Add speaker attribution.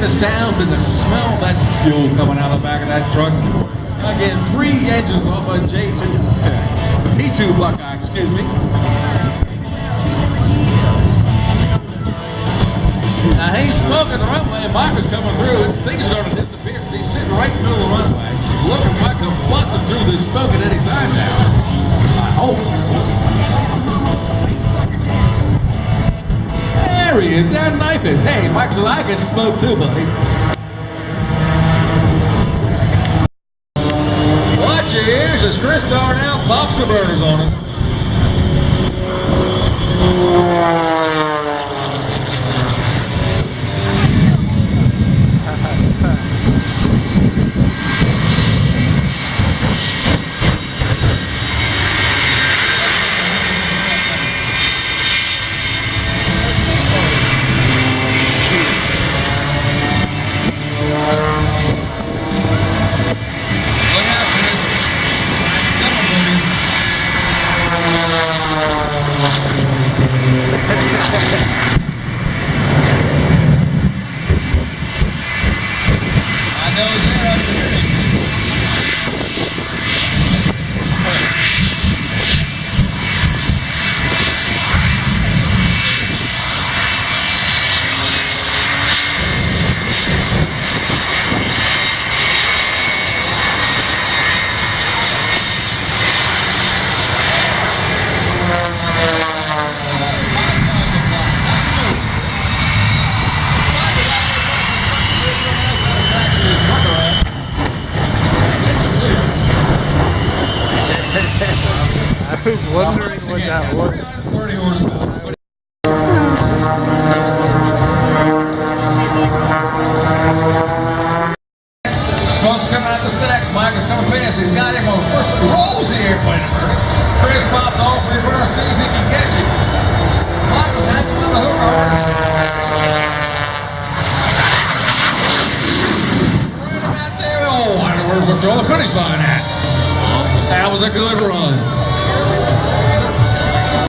Speaker 1: the sounds and the smell of that fuel coming out of the back of that truck. Again, 3 engines off a T2 Buckeye, excuse me. Now he's smoking the runway and Michael's coming through and things are going to disappear because he's sitting right in the middle of the runway. Looking like he'll bust him through this smoke at any time now. I hope. There he is, that knife is. Hey, Mike says I can smoke too, buddy. Watch your ears as Chris Darnell pops the burners on us.
Speaker 2: I was wondering what that was.
Speaker 1: 30 horsepower. Smoke's coming out the stacks. Mike is coming past. He's got him on first. Rolls the airplane at first. Chris popped off. We're going to see if he can catch it. Michael's hanging on the hook hard. Right about there. Oh, I don't know where we're throwing the finish line at. That was a good run.